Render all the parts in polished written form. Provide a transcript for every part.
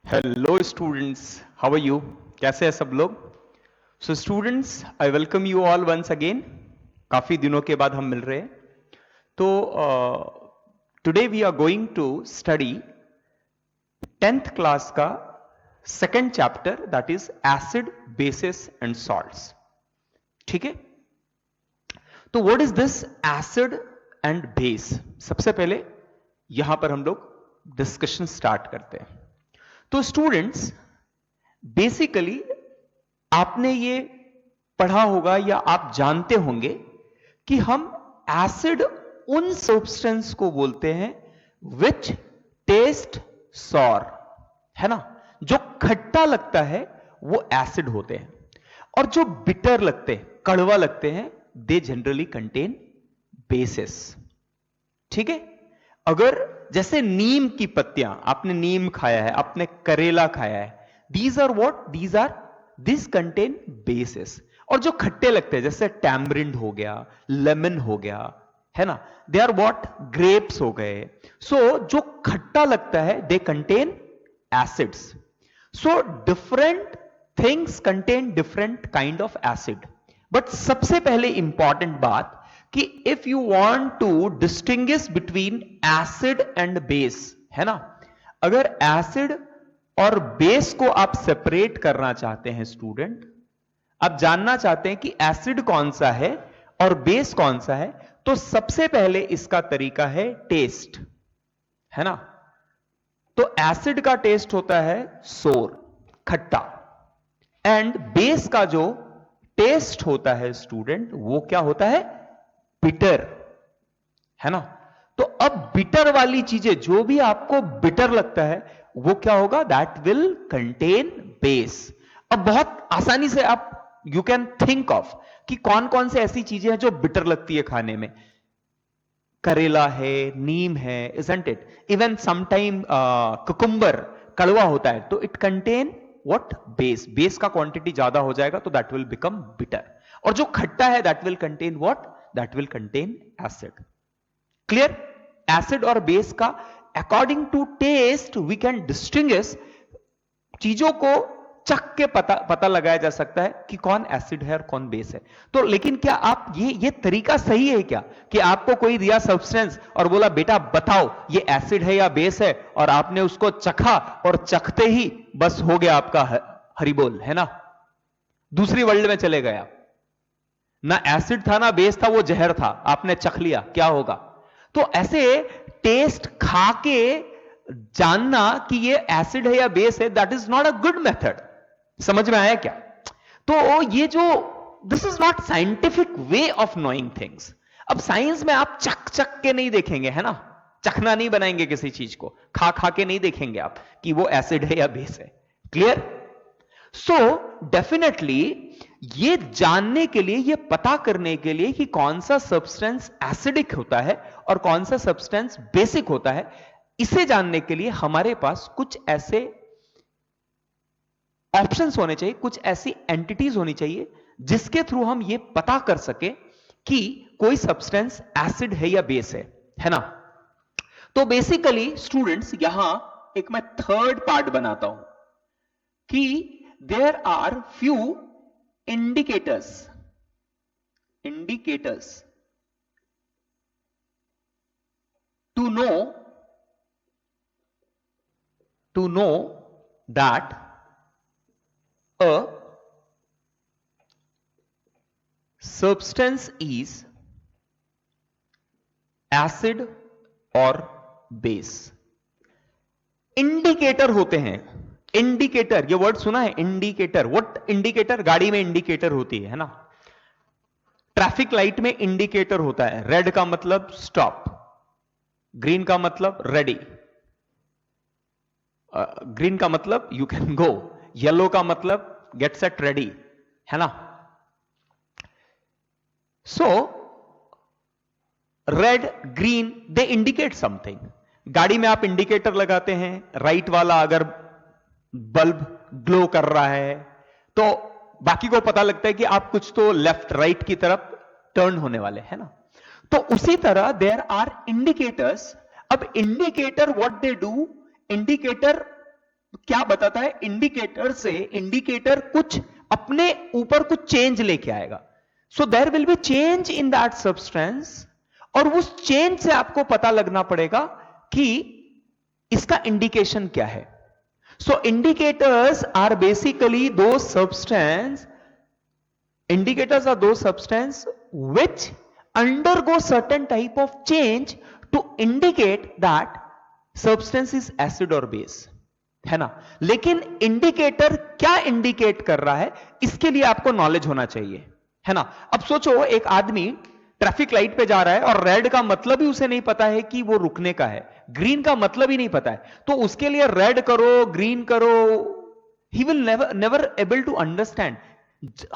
Hello students, how are you? कैसे हैं सब लोग? So students, I welcome you all once again. काफी दिनों के बाद हम मिल रहे हैं। तो today we are going to study 10th class का second chapter, that is acid, bases and salts. ठीक है? तो what is this acid and base? सबसे पहले यहां पर हम लोग डिस्कशन स्टार्ट करते हैं। तो स्टूडेंट्स, बेसिकली आपने ये पढ़ा होगा या आप जानते होंगे कि हम एसिड उन सब्सटेंस को बोलते हैं विच टेस्ट सॉर, है ना? जो खट्टा लगता है वो एसिड होते हैं, और जो बिटर लगते हैं, कड़वा लगते हैं, दे जनरली कंटेन बेसिस। ठीक है? अगर जैसे नीम की पत्तियां, आपने नीम खाया है, आपने करेला खाया है, these are what? This contain bases. और जो खट्टे लगते हैं जैसे टैमरिंड हो गया, लेमन हो गया, है ना, दे आर व्हाट? ग्रेप्स हो गए। सो जो खट्टा लगता है they contain acids. So different things contain different kind of acid. But सबसे पहले इंपॉर्टेंट बात कि if you want to distinguish between acid and base, है ना, अगर एसिड और बेस को आप सेपरेट करना चाहते हैं स्टूडेंट, आप जानना चाहते हैं कि एसिड कौन सा है और बेस कौन सा है, तो सबसे पहले इसका तरीका है टेस्ट, है ना। तो एसिड का टेस्ट होता है सोर, खट्टा, एंड बेस का जो टेस्ट होता है स्टूडेंट वो क्या होता है? बिटर, है ना। तो अब बिटर वाली चीजें, जो भी आपको बिटर लगता है वो क्या होगा? That will contain base. अब बहुत आसानी से आप यू कैन थिंक ऑफ कि कौन कौन से ऐसी चीजें हैं जो बिटर लगती है खाने में। करेला है, नीम है, isn't it? Even sometime cucumber कड़वा होता है, तो it contain what? Base. Base का क्वांटिटी ज्यादा हो जाएगा तो दैट विल बिकम बिटर। और जो खट्टा है that will contain what? That will contain acid. Clear? Acid और बेस का according to taste we can distinguish, चीजों को चख के पता लगाया जा सकता है कि कौन एसिड है और कौन बेस है। तो लेकिन क्या आप ये तरीका सही है क्या कि आपको कोई दिया सब्सटेंस और बोला बेटा बताओ ये एसिड है या बेस है, और आपने उसको चखा और चखते ही बस हो गया आपका हरी बोल, है ना, दूसरी वर्ल्ड में चले गए आप? ना एसिड था ना बेस था, वो जहर था, आपने चख लिया, क्या होगा? तो ऐसे टेस्ट खा के जानना कि ये एसिड है या बेस है, that is not a good method. समझ में आया क्या? तो ये जो this is not scientific way of knowing things. अब साइंस में आप चख के नहीं देखेंगे, है ना, चखना नहीं बनाएंगे किसी चीज को, खा के नहीं देखेंगे आप कि वो एसिड है या बेस है। क्लियर? सो डेफिनेटली ये जानने के लिए, ये पता करने के लिए कि कौन सा सब्सटेंस एसिडिक होता है और कौन सा सब्सटेंस बेसिक होता है, इसे जानने के लिए हमारे पास कुछ ऐसे ऑप्शंस होने चाहिए, कुछ ऐसी एंटिटीज होनी चाहिए जिसके थ्रू हम ये पता कर सके कि कोई सब्सटेंस एसिड है या बेस है ना। तो बेसिकली स्टूडेंट्स, यहां एक मैं थर्ड पार्ट बनाता हूं कि there are few indicators to know that a substance is acid or base। Indicator होते हैं। इंडिकेटर, ये वर्ड सुना है? इंडिकेटर। What indicator? गाड़ी में इंडिकेटर होती है ना। ट्रैफिक लाइट में इंडिकेटर होता है। रेड का मतलब स्टॉप, ग्रीन का मतलब रेडी, ग्रीन का मतलब यू कैन गो, येलो का मतलब गेट सेट रेडी, है ना। So red, green, they indicate something. गाड़ी में आप इंडिकेटर लगाते हैं, राइट वाला अगर बल्ब ग्लो कर रहा है तो बाकी को पता लगता है कि आप कुछ तो लेफ्ट राइट की तरफ टर्न होने वाले, है ना। तो उसी तरह देयर आर इंडिकेटर्स। अब indicator what they do? Indicator तो क्या बताता है, इंडिकेटर से इंडिकेटर कुछ अपने ऊपर कुछ चेंज लेके आएगा. So there will be change in that substance, और उस चेंज से आपको पता लगना पड़ेगा कि इसका इंडिकेशन क्या है. सो इंडिकेटर्स आर बेसिकली दो substance, indicators are those substances which undergo certain type of change to indicate that substance is acid or base, है ना. लेकिन इंडिकेटर क्या इंडिकेट कर रहा है, इसके लिए आपको नॉलेज होना चाहिए, है ना. अब सोचो एक आदमी ट्रैफिक लाइट पे जा रहा है और रेड का मतलब ही उसे नहीं पता है कि वो रुकने का है, ग्रीन का मतलब ही नहीं पता है, तो उसके लिए रेड करो ग्रीन करो, he will never able to understand.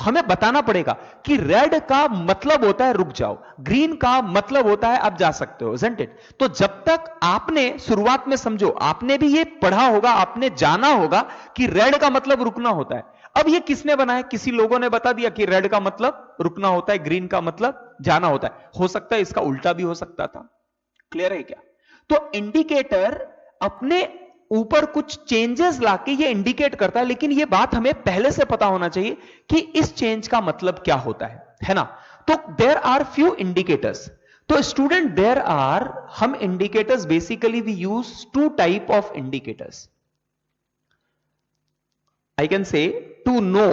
हमें बताना पड़ेगा कि रेड का मतलब होता है रुक जाओ, ग्रीन का मतलब होता है आप जा सकते हो, isn't it? तो जब तक आपने शुरुआत में, समझो आपने भी ये पढ़ा होगा, आपने जाना होगा कि रेड का मतलब रुकना होता है. अब ये किसने बनाया, किसी लोगों ने बता दिया कि रेड का मतलब रुकना होता है, ग्रीन का मतलब जाना होता है. हो सकता है इसका उल्टा भी हो सकता था. क्लियर है क्या? तो इंडिकेटर अपने ऊपर कुछ चेंजेस लाके ये इंडिकेट करता है, लेकिन ये बात हमें पहले से पता होना चाहिए कि इस चेंज का मतलब क्या होता है ना. तो देयर आर फ्यू इंडिकेटर्स. तो स्टूडेंट देयर आर, हम indicators basically we use two type of indicators. I can say to know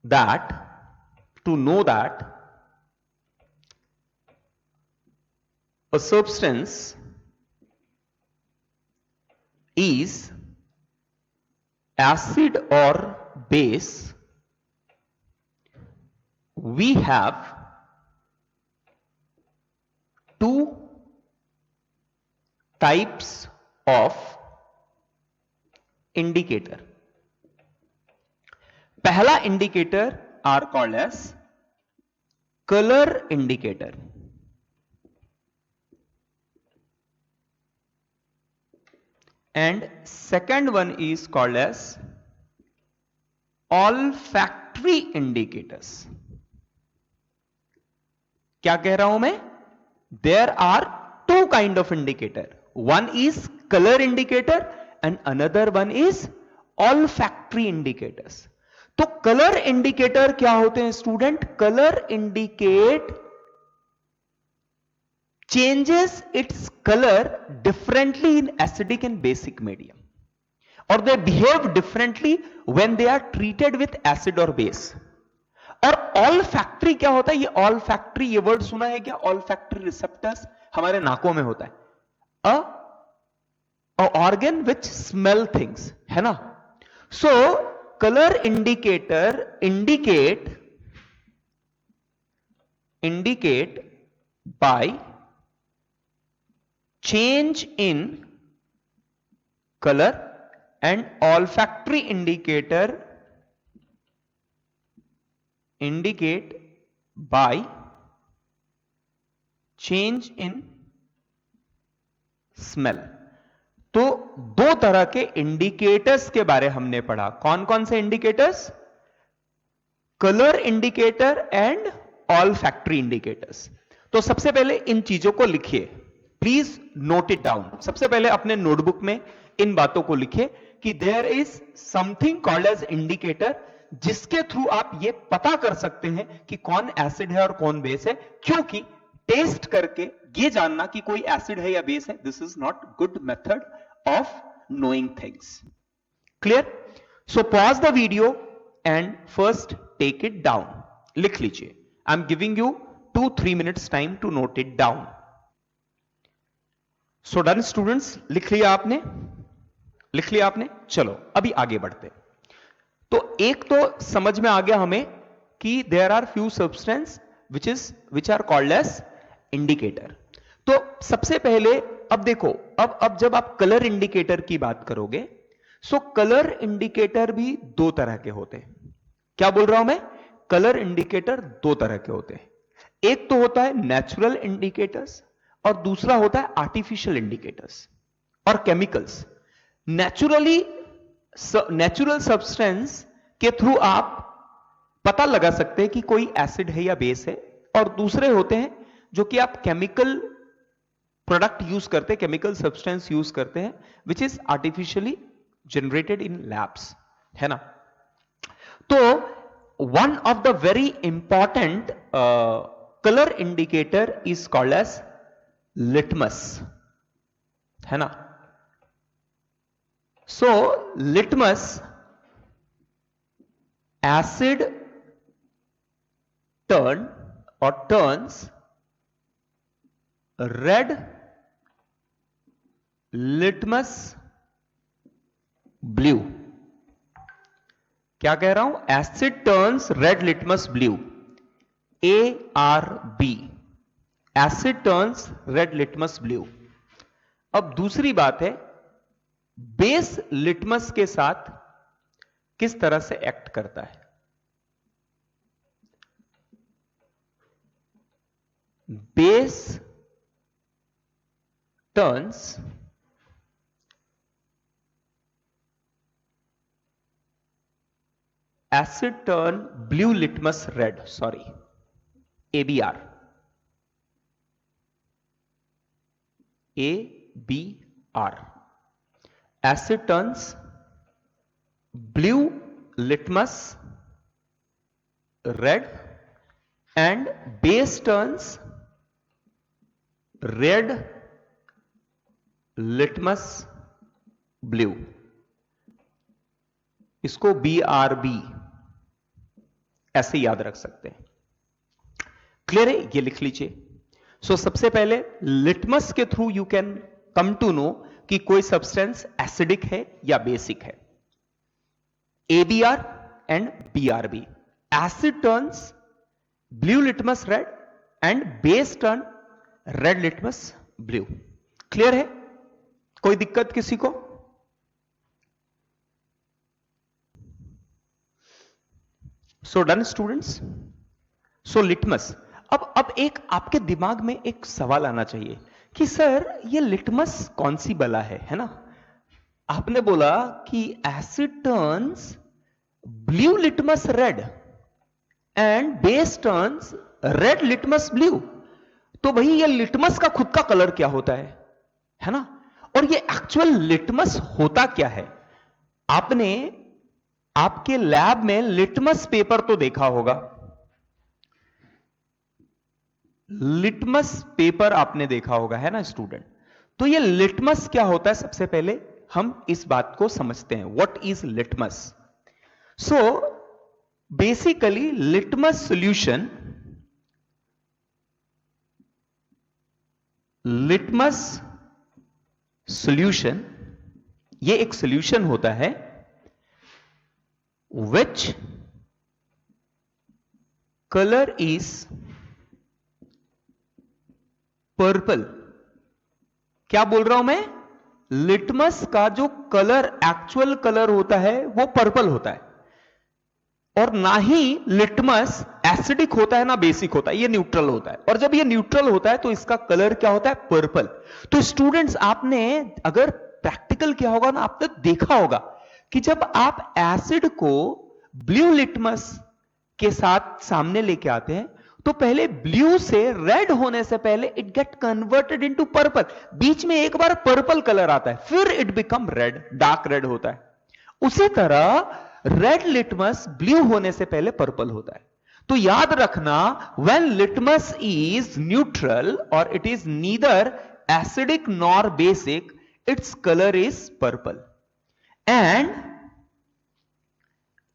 that a substance is acid or base, we have two types of indicator. पहला indicator are called as color indicator, and second one is called as olfactory indicators. क्या कह रहा हूं मैं? There are two kind of indicator. One is color indicator and another one is olfactory indicators. तो colour indicator क्या होते हैं student? Colour indicate changes its color differently in acidic and basic medium, or they behave differently when they are treated with acid or base. और olfactory क्या होता है? ये olfactory, ये वर्ड सुना है क्या? olfactory receptors हमारे नाकों में होता है, a organ which smell things, है ना. So color indicator indicate by change in color, and olfactory indicator indicate by change in smell. तो दो तरह के इंडिकेटर्स के बारे हमने पढ़ा. कौन कौन से indicators? Colour indicator and olfactory indicators. तो सबसे पहले इन चीजों को लिखिए, प्लीज नोट इट डाउन. सबसे पहले अपने नोटबुक में इन बातों को लिखिए कि there is something called as indicator, जिसके थ्रू आप ये पता कर सकते हैं कि कौन एसिड है और कौन बेस है. क्योंकि टेस्ट करके ये जानना कि कोई एसिड है या बेस है, this is not good method of knowing things. Clear? So pause the video and first take it down. लिख लीजिए. I am giving you 2-3 minutes time to note it down. So done students, लिख लिया आपने? लिख लिया आपने? चलो अभी आगे बढ़ते. तो एक तो समझ में आ गया हमें कि there are few substance which are called as indicator. तो सबसे पहले अब देखो, अब जब आप कलर इंडिकेटर की बात करोगे, सो कलर इंडिकेटर भी दो तरह के होते हैं. क्या बोल रहा हूं मैं? कलर इंडिकेटर दो तरह के होते हैं. एक तो होता है नेचुरल इंडिकेटर्स और दूसरा होता है आर्टिफिशियल इंडिकेटर्स और केमिकल्स. नेचुरल सब्सटेंस के थ्रू आप पता लगा सकते हैं कि कोई एसिड है या बेस है, और दूसरे होते हैं जो कि आप केमिकल प्रोडक्ट यूज करते हैं, केमिकल सब्सटेंस यूज करते हैं which is artificially generated in labs, है ना। तो one of the very important colour indicator is called as litmus, है ना। So litmus acid turn or turns red litmus blue. क्या कह रहा हूं? Asset turns red litmus blue, ARB, asset turns red litmus blue. अब दूसरी बात है, बेस लिटमस के साथ किस तरह से एक्ट करता है। Base turns asset turn blue litmus red, sorry ABR, ABR, asset turns blue litmus red and base turns red litmus blue. इसको BRB ऐसे याद रख सकते हैं। क्लियर है? ये लिख लीजिए। सो सबसे पहले लिटमस के through you can come to know कि कोई सब्सटेंस एसिडिक है या बेसिक है। ABR and BRB. Acid turns blue litmus red and base turn red litmus blue. Clear है? कोई दिक्कत किसी को? So done students. So litmus. अब एक आपके दिमाग में एक सवाल आना चाहिए कि सर ये लिटमस कौन सी बला है ना। आपने बोला कि asset turns blue litmus red and base turns red litmus blue, तो भाई ये लिटमस का खुद का कलर क्या होता है ना। और ये एक्चुअल लिटमस होता क्या है? आपने आपके लैब में लिटमस पेपर तो देखा होगा, लिटमस पेपर आपने देखा होगा, है ना स्टूडेंट। तो ये लिटमस क्या होता है, सबसे पहले हम इस बात को समझते हैं, what is litmus. So basically litmus solution, litmus solution ये एक सॉल्यूशन होता है which color is पर्पल। क्या बोल रहा हूं मैं? लिटमस का जो कलर एक्चुअल कलर होता है वो पर्पल होता है, और ना ही लिटमस एसिडिक होता है ना बेसिक होता है, ये न्यूट्रल होता है। और जब ये न्यूट्रल होता है तो इसका कलर क्या होता है? पर्पल। तो स्टूडेंट्स आपने अगर प्रैक्टिकल किया होगा ना, आपने देखा होगा कि जब आप एसिड को ब्लू लिटमस के साथ सामने लेके आते हैं तो पहले ब्लू से रेड होने से पहले it get converted into purple, बीच में एक बार पर्पल कलर आता है, फिर it become red, dark red होता है। उसी तरह रेड लिटमस ब्लू होने से पहले पर्पल होता है। तो याद रखना, व्हेन लिटमस इज न्यूट्रल और it is neither acidic nor basic, its colour is purple and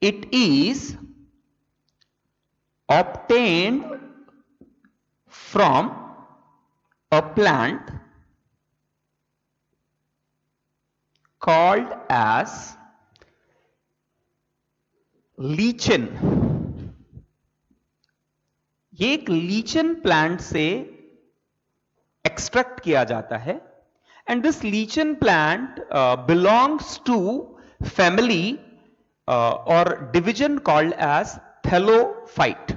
it is obtained from a plant called as lichen। ये एक लीचन प्लांट से एक्सट्रैक्ट किया जाता है, and this lichen plant belongs to family or division called as thallophyte,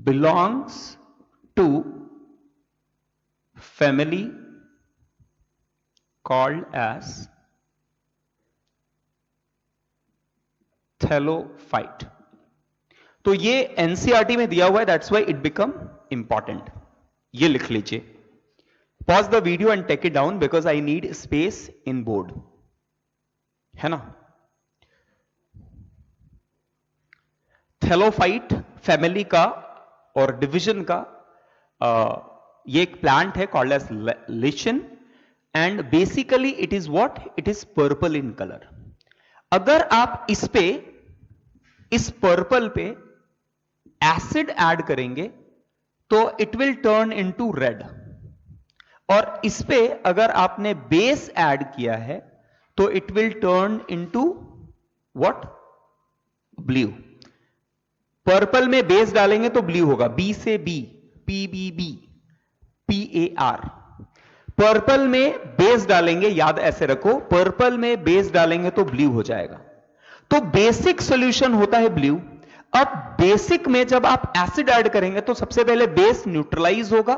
belongs to family called as thallophyte। तो ये NCERT में दिया हुआ है, that's why it become important, ये लिख लीजिए. Pause the video and take it down because I need space in board, है ना. थैलोफाइट फैमिली का और डिवीजन का ये एक प्लांट है called as lichen, and basically it is what, it is purple in colour. अगर आप इस पर्पल पे एसिड ऐड करेंगे तो it will turn into red, और इस पे अगर आपने बेस ऐड किया है तो it will turn into what, blue. Purple में बेस डालेंगे तो ब्लू होगा, बी से बी, PBB, PAR. पर्पल में बेस डालेंगे, याद ऐसे रखो, पर्पल में बेस डालेंगे तो ब्लू हो जाएगा. तो बेसिक सॉल्यूशन होता है ब्लू. अब बेसिक में जब आप एसिड ऐड करेंगे तो सबसे पहले बेस न्यूट्रलाइज होगा.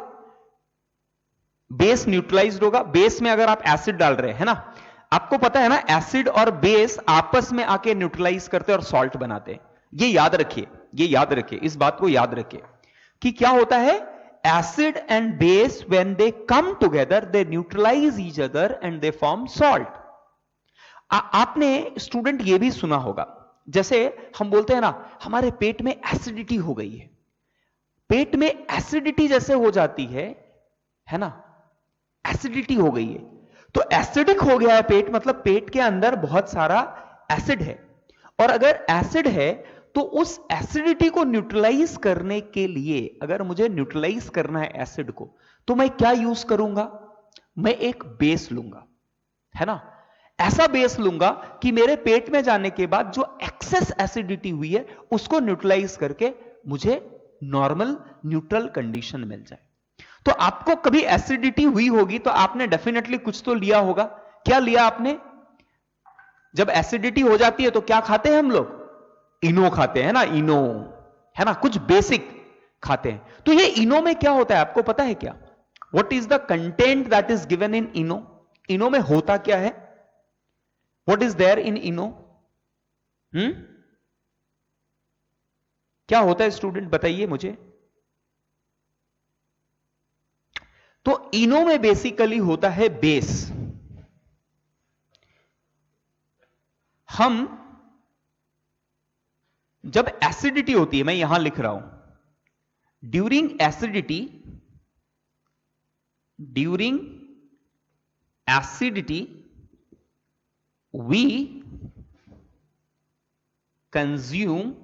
बेस न्यूट्रलाइज्ड होगा. बेस में अगर आप एसिड डाल रहे हैं ना, आपको पता है ना, एसिड और बेस आपस में आके न्यूट्रलाइज करते हैं और सॉल्ट बनाते हैं. ये याद रखिए, ये याद रखिए, इस बात को याद रखिए कि क्या होता है, acid and base when they come together they neutralise each other and they form salt. आपने स्टूडेंट ये भी सुना होगा, जैसे हम बोलते हैं ना, हमारे पेट में एसिडिटी हो गई है. पेट में एसिडिटी जैसे हो जाती है ना, एसिडिटी हो गई है तो एसिडिक हो गया है पेट, मतलब पेट के अंदर बहुत सारा एसिड है. और अगर एसिड है तो उस एसिडिटी को न्यूट्रलाइज करने के लिए, अगर मुझे न्यूट्रलाइज करना है एसिड को, तो मैं क्या यूज करूंगा, मैं एक बेस लूंगा, है ना. ऐसा बेस लूंगा कि मेरे पेट में जाने के बाद जो एक्सेस एसिडिटी हुई है उसको न्यूट्रलाइज करके मुझे नॉर्मल न्यूट्रल कंडीशन मिल जाए. तो आपको कभी एसिडिटी हुई होगी तो आपने डेफिनेटली कुछ तो लिया होगा. क्या लिया आपने? जब एसिडिटी हो जाती है तो क्या खाते हैं हम लोग? इनो खाते हैं ना, इनो, है ना, कुछ बेसिक खाते हैं. तो ये इनो में क्या होता है आपको पता है क्या? What is the content that is given in Eno? Eno में होता क्या है? What is there in Eno? क्या होता है स्टूडेंट, बताइए मुझे. तो इनो में बेसिकली होता है बेस. हम जब एसिडिटी होती है, मैं यहां लिख रहा हूं, ड्यूरिंग एसिडिटी वी कंज्यूम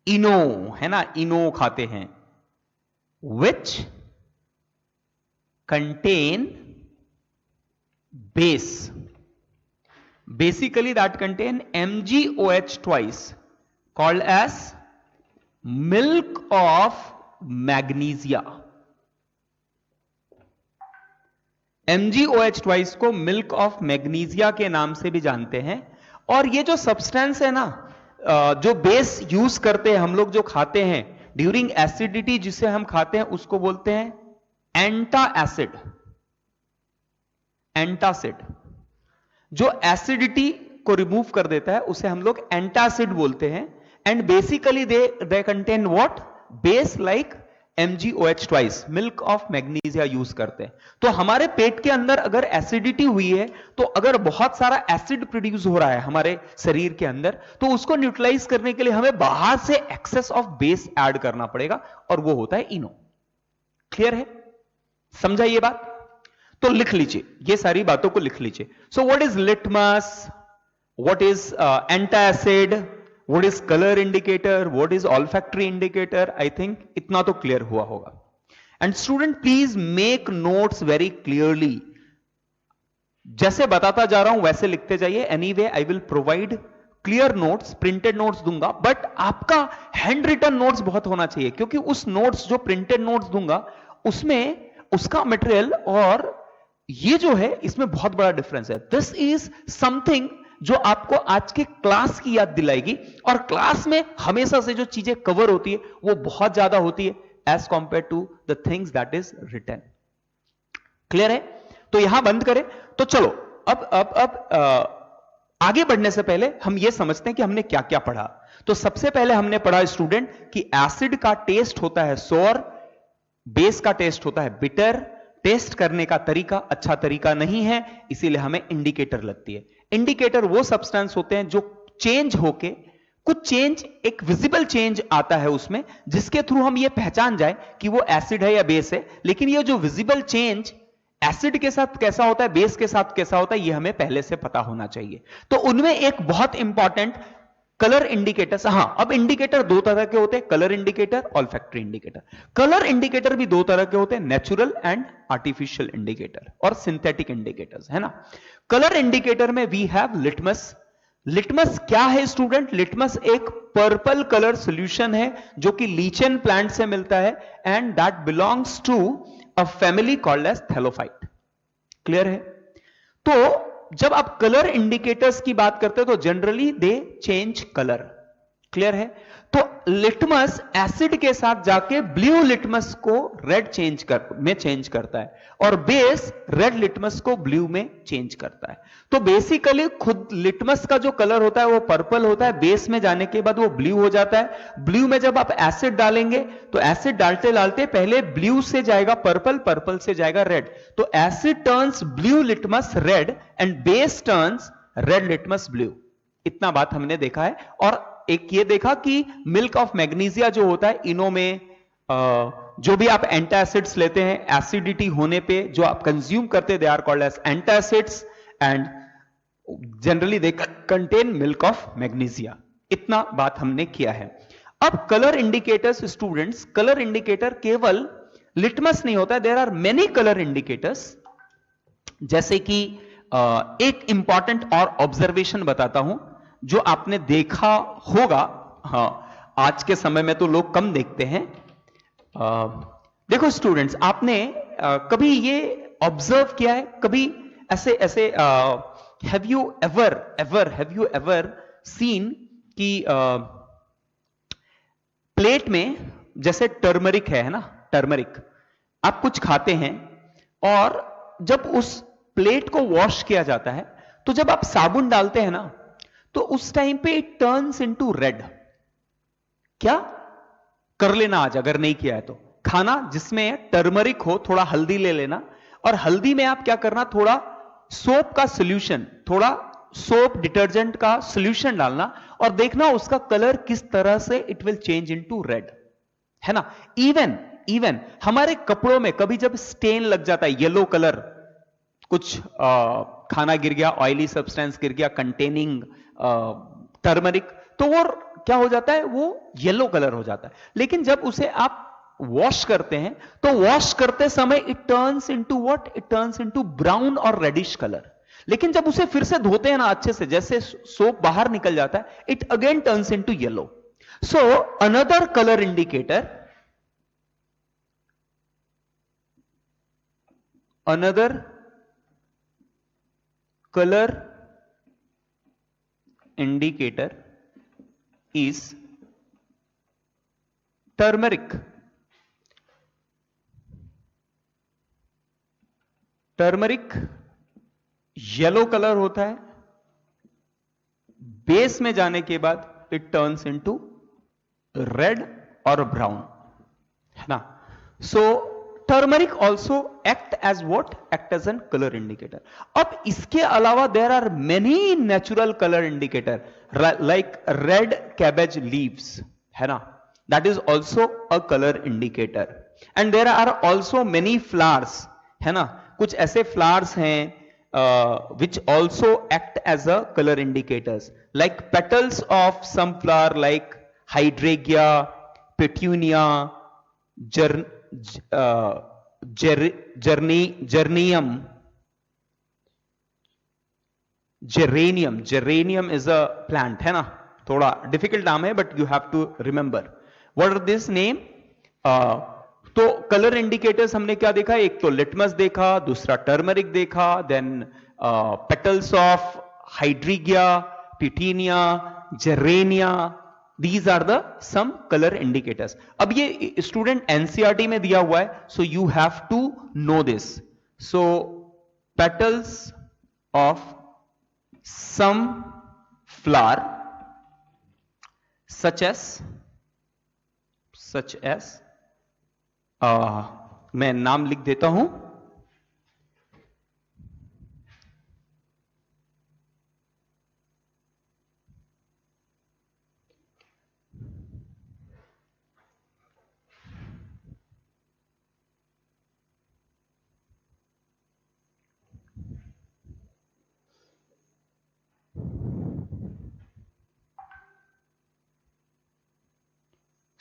इनो, है ना, इनो खाते हैं, which contain base, basically that contain MgOH twice, called as milk of magnesia. MgOH twice को milk of magnesia के नाम से भी जानते हैं. और ये जो सब्सटेंस है ना, जो बेस यूज करते हैं हम लोग, जो खाते हैं ड्यूरिंग एसिडिटी, जिसे हम खाते हैं उसको बोलते हैं एंटासिड. एंटासिड जो एसिडिटी को रिमूव कर देता है उसे हम लोग एंटासिड बोलते हैं. And basically they contain what, base like MgOH twice, milk of magnesia use करते हैं. तो हमारे पेट के अंदर अगर एसिडिटी हुई है, तो अगर बहुत सारा एसिड प्रोड्यूस हो रहा है हमारे शरीर के अंदर, तो उसको न्यूट्रलाइज करने के लिए हमें बाहर से एक्सेस ऑफ बेस ऐड करना पड़ेगा, और वो होता है इनो. क्लियर है? समझा ये बात? तो लिख लीजिए, ये सारी बातों को लिख लीजिए. So what is litmus, what is antacid, what is color indicator, what is olfactory indicator? I think इतना तो क्लियर हुआ होगा. And student please make notes very clearly. जैसे बताता जा रहा हूं वैसे लिखते जाइए. Anyway I will provide clear notes, printed notes दूंगा, but आपका हैंड रिटन नोट्स बहुत होना चाहिए, क्योंकि उस नोट्स, जो प्रिंटेड नोट्स दूंगा, उसमें उसका मटेरियल और ये जो है, इसमें बहुत बड़ा डिफरेंस है. दिस इज समथिंग जो आपको आज के क्लास की याद दिलाएगी, और क्लास में हमेशा से जो चीजें कवर होती है वो बहुत ज्यादा होती है as compare to the things that is written. Clear है? तो यहां बंद करें. तो चलो अब आगे बढ़ने से पहले हम यह समझते हैं कि हमने क्या क्या पढ़ा। तो सबसे पहले हमने पढ़ा स्टूडेंट कि एसिड का टेस्ट होता है सोर, बेस का टेस्ट होता है बिटर। टेस्ट करने का तरीका अच्छा तरीका नहीं है, इसीलिए हमें इंडिकेटर लगती है। इंडिकेटर वो सब्सटेंस होते हैं जो चेंज होके कुछ चेंज, एक विजिबल चेंज आता है उसमें, जिसके थ्रू हम ये पहचान जाए कि वो एसिड है या बेस है। लेकिन ये जो विजिबल चेंज एसिड के साथ कैसा होता है, बेस के साथ कैसा होता है, ये हमें पहले से पता होना चाहिए। तो उनमें एक बहुत इंपॉर्टेंट कलर इंडिकेटर्स। हां, अब इंडिकेटर दो तरह के होते हैं, colour indicator, olfactory indicator. Colour indicator भी दो तरह के होते हैं, नेचुरल एंड आर्टिफिशियल इंडिकेटर और सिंथेटिक इंडिकेटर्स, है ना। कलर इंडिकेटर में वी हैव लिटमस। लिटमस क्या है स्टूडेंट? लिटमस एक पर्पल कलर सॉल्यूशन है जो कि लीचेन प्लांट से मिलता है and that belongs to a family called as thallophyte. Clear है? तो जब आप कलर इंडिकेटर्स की बात करते हैं तो generally they change colour. Clear है? तो लिटमस एसिड के साथ जाके ब्लू लिटमस को रेड में चेंज करता है और बेस रेड लिटमस को ब्लू में चेंज करता है। तो बेसिकली खुद लिटमस का जो कलर होता है वो पर्पल होता है, बेस में जाने के बाद वो ब्लू हो जाता है। ब्लू में जब आप एसिड डालेंगे तो एसिड डालते डालते पहले ब्लू से जाएगा पर्पल, पर्पल से जाएगा रेड। तो asset turns blue litmus red and base turns red litmus blue. इतना बात हमने देखा है। और एक ये देखा कि मिल्क ऑफ मैग्नीशिया जो होता है, इनो में जो भी आप एंटासिड्स लेते हैं, एसिडिटी होने पे जो आप कंज्यूम करते हैं, they are called as antacids and generally they contain milk of magnesia. इतना बात हमने किया है। अब colour indicators students, colour indicator केवल लिटमस नहीं होता है, there are many colour indicators. जैसे कि एक इंपॉर्टेंट और ऑब्जर्वेशन बताता हूं जो आपने देखा होगा। हाँ, आज के समय में तो लोग कम देखते हैं। देखो स्टूडेंट्स, आपने कभी ये ऑब्जर्व किया है, कभी ऐसे ऐसे हैव यू एवर सीन कि प्लेट में जैसे टर्मरिक है ना, टर्मरिक आप कुछ खाते हैं और जब उस प्लेट को वॉश किया जाता है तो जब आप साबुन डालते हैं ना तो उस टाइम पे इट टर्न्स इनटू रेड। क्या कर लेना आज, अगर नहीं किया है तो खाना जिसमें टर्मरिक हो, थोड़ा हल्दी ले लेना और हल्दी में आप क्या करना, थोड़ा सोप का सॉल्यूशन, थोड़ा सोप डिटर्जेंट का सॉल्यूशन डालना और देखना उसका कलर किस तरह से it will change into red, है ना। इवन हमारे कपड़ों में कभी जब स्टेन लग जाता है, येलो कलर, कुछ खाना गिर गया, ऑयली सब्सटेंस गिर गया कंटेनिंग टर्मरिक, तो वो क्या हो जाता है, वो येलो कलर हो जाता है। लेकिन जब उसे आप वॉश करते हैं तो वॉश करते समय it turns into what, it turns into brown और रेडिश कलर। लेकिन जब उसे फिर से धोते हैं ना अच्छे से, जैसे सोप बाहर निकल जाता है, it again turns into yellow. So another colour indicator, another color indicator is turmeric. Turmeric yellow colour होता है, बेस में जाने के बाद इट टर्न्स इनटू रेड और ब्राउन, है ना। So turmeric also act as what, act as an colour indicator. अब इसके अलावा there are many natural colour indicator like red cabbage leaves, है ना, that is also a colour indicator. And there are also many flowers, है ना, कुछ ऐसे flowers हैं which also act as a colour indicators, like petals of some flower like hydrangea, petunia, geranium is a plant, है ना, थोड़ा difficult नाम है but you have to remember what are this name. तो कलर इंडिकेटर्स हमने क्या देखा, एक तो लिटमस देखा, दूसरा टर्मरिक देखा, then petals of hydrangea, petunia, geranium, these are the some color indicators। अब ये स्टूडेंट एनसीईआरटी में दिया हुआ है, so you have to know this। so petals of some flower such as मैं नाम लिख देता हूं,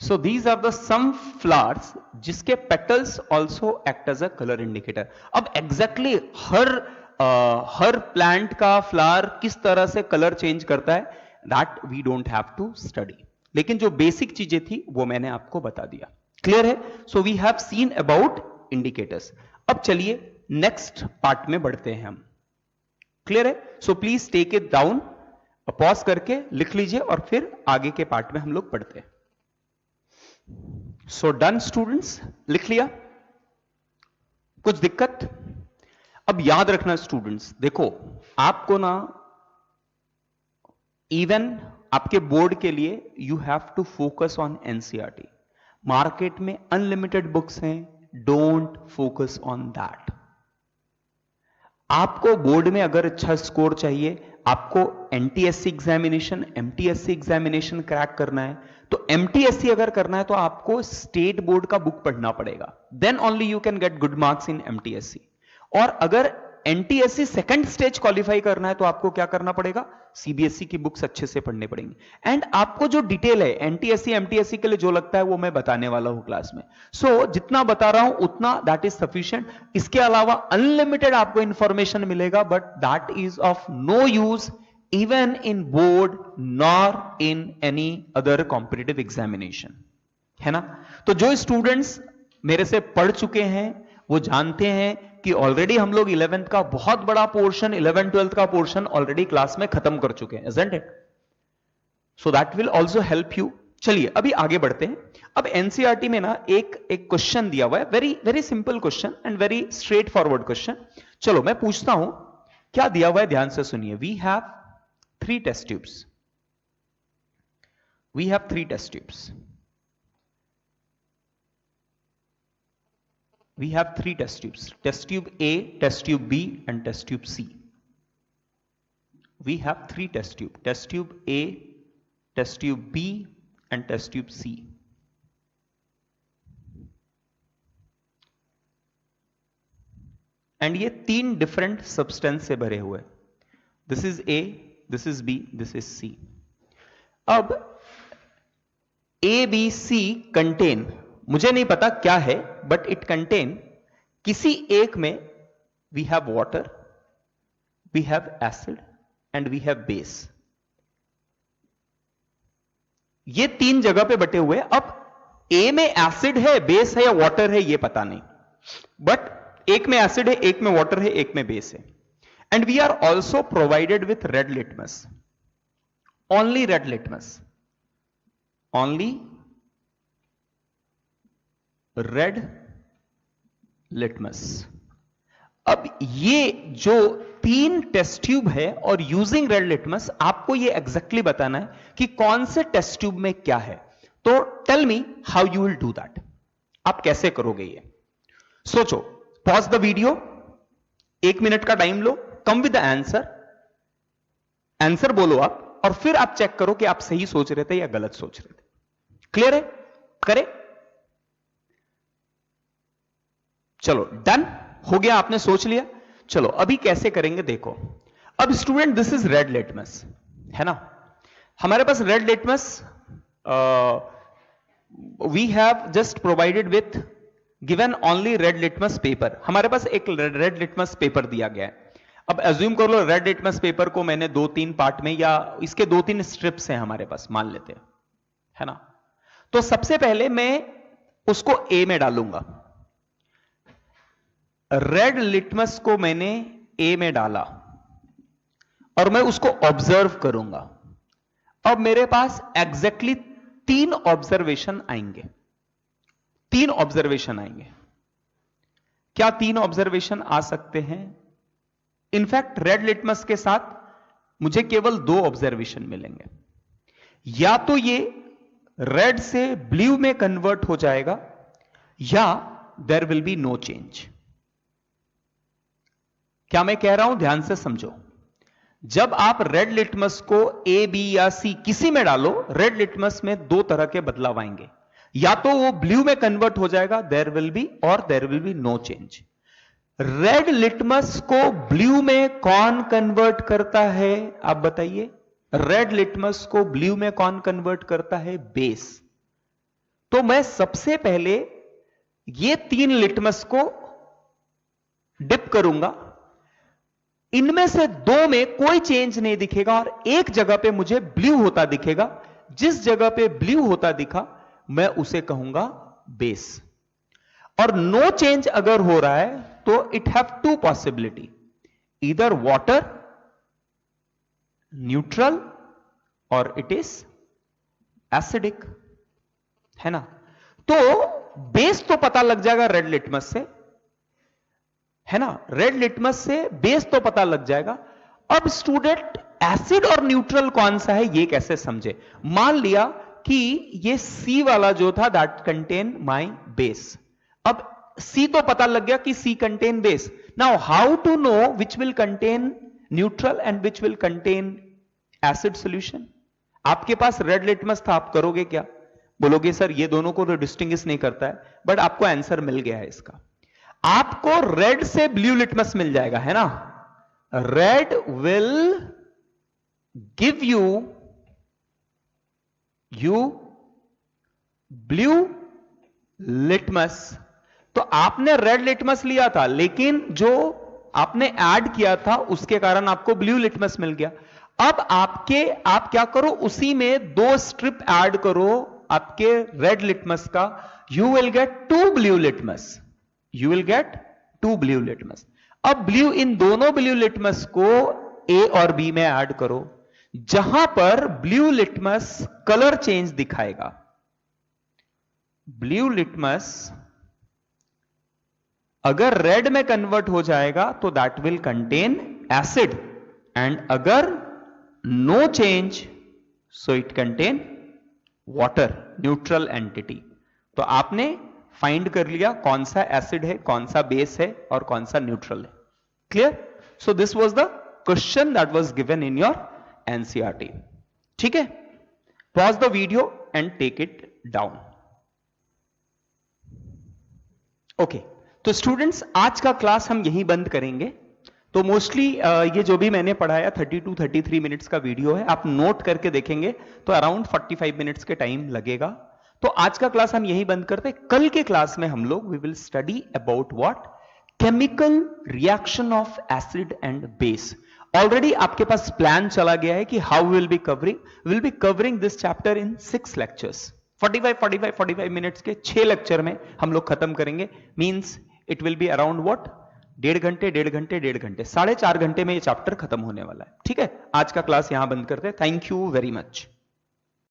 so these are the some flowers जिसके petals also act as a color indicator. अब exactly हर plant का flower किस तरह से color change करता है, that we don't have to study. लेकिन जो basic चीजें थी वो मैंने आपको बता दिया. Clear है? So we have seen about indicators. अब चलिए next part में बढ़ते हैं हम. Clear है? So please take it down, pause करके लिख लीजिए और फिर आगे के पार्ट में हम लोग पढ़ते हैं. सो डन स्टूडेंट्स, लिख लिया? कुछ दिक्कत? अब याद रखना स्टूडेंट्स, देखो आपको ना इवन आपके बोर्ड के लिए you have to focus on NCERT. Market में अनलिमिटेड बुक्स हैं, डोंट फोकस ऑन दैट. आपको बोर्ड में अगर अच्छा स्कोर चाहिए, आपको NTSC examination, MTSC examination crack करना है, तो एमटीएससी अगर करना है तो आपको स्टेट बोर्ड का बुक पढ़ना पड़ेगा. Then only you can get good marks in MTSC. और अगर एनटीएससी सेकंड स्टेज क्वालिफाई करना है तो आपको क्या करना पड़ेगा? सीबीएसई की बुक्स अच्छे से पढ़ने पड़ेंगी. एंड आपको जो डिटेल है एनटीएससी एमटीएससी के लिए जो लगता है वो मैं बताने वाला हूं क्लास में. सो जितना बता रहा हूं उतना दैट इज सफिशिएंट. इसके अलावा अनलिमिटेड आपको इंफॉर्मेशन मिलेगा, but that is of no use even in board nor in any other competitive examination. है ना? तो जो स्टूडेंट्स मेरे से पढ़ चुके हैं वो जानते हैं कि ऑलरेडी हम लोग 11th का बहुत बड़ा पोर्शन, 11th 12th का पोर्शन ऑलरेडी क्लास में खत्म कर चुके हैं, isn't it? So that will also help you. चलिए अभी आगे बढ़ते हैं. अब एनसीईआरटी में ना एक क्वेश्चन दिया हुआ है, very very simple question and very straight forward question. चलो मैं पूछता हूं, क्या दिया हुआ है ध्यान से सुनिए. We have 3 test tubes. We have 3 test tubes. We have 3 test tubes. Test tube A, test tube B, and test tube C. We have 3 test tubes. Test tube A, test tube B, and test tube C. And ये 3 different substance से भरे हुए. This is A, this is B, this is C. अब A, B, C contain, मुझे नहीं पता क्या है, but it contain, किसी एक में we have water, we have acid and we have base. ये 3 जगह पे बटे हुए. अब A में एसिड है, बेस है या वाटर है ये पता नहीं, बट एक में एसिड है, एक में वाटर है, एक में बेस है. And we are also provided with red litmus. Only red litmus. Only red litmus. अब ये जो 3 टेस्ट ट्यूब है और यूजिंग रेड लिटमस, आपको ये एग्जैक्टली बताना है कि कौन से टेस्ट ट्यूब में क्या है. तो tell me how you will do that. आप कैसे करोगे ये? सोचो, पॉज द वीडियो, 1 मिनट का टाइम लो, कम विद द आंसर बोलो आप, और फिर आप चेक करो कि आप सही सोच रहे थे या गलत सोच रहे थे. क्लियर है? करे? चलो डन हो गया, आपने सोच लिया. चलो अभी कैसे करेंगे देखो. अब student this is red litmus, है ना? हमारे पास red litmus we have just provided with given only red litmus paper. हमारे पास एक रेड लिटमस पेपर दिया गया है. अब एज्यूम कर लो रेड लिटमस पेपर को मैंने 2-3 पार्ट में, या इसके 2-3 स्ट्रिप्स हैं हमारे पास, मान लेते हैं, है ना? तो सबसे पहले मैं उसको ए में डालूंगा. रेड लिटमस को मैंने ए में डाला और मैं उसको ऑब्जर्व करूंगा. अब मेरे पास एग्जैक्टली 3 ऑब्जर्वेशन आएंगे. 3 ऑब्जर्वेशन आएंगे. क्या 3 ऑब्जर्वेशन आ सकते हैं? इनफैक्ट रेड लिटमस के साथ मुझे केवल 2 ऑब्जर्वेशन मिलेंगे। या तो ये रेड से ब्लू में कन्वर्ट हो जाएगा या there will be no change. क्या मैं कह रहा हूं, ध्यान से समझो। जब आप रेड लिटमस को ए, बी या सी किसी में डालो, रेड लिटमस में 2 तरह के बदलाव आएंगे। या तो वो ब्लू में कन्वर्ट हो जाएगा, देयर विल बी, और there will be no change. Red litmus को ब्लू में कौन कन्वर्ट करता है, आप बताइए। रेड लिटमस को ब्लू में कौन कन्वर्ट करता है, बेस। तो मैं सबसे पहले ये 3 लिटमस को डिप करूंगा, इनमें से 2 में कोई चेंज नहीं दिखेगा और एक जगह पे मुझे ब्लू होता दिखेगा। जिस जगह पे ब्लू होता दिखा मैं उसे कहूंगा बेस। और नो चेंज अगर हो रहा है तो it have 2 possibility, either water, neutral, और इट इज एसिडिक, है ना। तो बेस तो पता लग जाएगा रेड लिटमस से, है ना। रेड लिटमस से बेस तो पता लग जाएगा। अब स्टूडेंट एसिड और न्यूट्रल कौन सा है ये कैसे समझे। मान लिया कि ये सी वाला जो था दैट कंटेन माय बेस। अब सी तो पता लग गया कि C contain base. Now how to know which will contain neutral and which will contain acid solution. आपके पास रेड लिटमस था, आप करोगे क्या, बोलोगे सर ये दोनों को तो डिस्टिंग्विश नहीं करता है, बट आपको आंसर मिल गया है इसका। आपको रेड से ब्लू लिटमस मिल जाएगा, है ना। Red will give you blue litmus. तो आपने रेड लिटमस लिया था, लेकिन जो आपने ऐड किया था उसके कारण आपको ब्लू लिटमस मिल गया। अब आप क्या करो, उसी में 2 स्ट्रिप ऐड करो आपके रेड लिटमस का, you will get 2 blue litmus. You will get 2 blue litmus. अब ब्लू, इन दोनों ब्लू लिटमस को ए और बी में ऐड करो, जहां पर ब्लू लिटमस कलर चेंज दिखाएगा। ब्लू लिटमस अगर रेड में कन्वर्ट हो जाएगा तो that will contain acid, and अगर no change so it contain water, neutral entity. तो आपने फाइंड कर लिया कौन सा एसिड है, कौन सा बेस है और कौन सा न्यूट्रल है। Clear. So this was the question that was given in your NCERT. ठीक है, pause the video and take it down. Okay, तो स्टूडेंट्स आज का क्लास हम यहीं बंद करेंगे। तो मोस्टली ये जो भी मैंने पढ़ाया 32 33 मिनट्स का वीडियो है, आप नोट करके देखेंगे तो अराउंड 45 मिनट्स के टाइम लगेगा। तो आज का क्लास हम यहीं बंद करते हैं। कल के क्लास में हम लोग we will study about what, chemical reaction of acid and base. Already आपके पास प्लान चला गया है कि how will be covering this chapter in 6 lectures. 45 minutes के 6 लेक्चर में हम लोग खत्म करेंगे। Means it will be around what, 1.5 घंटे 4.5 घंटे में ये चैप्टर खत्म होने वाला है। ठीक है, आज का क्लास यहां बंद करते हैं। Thank you very much.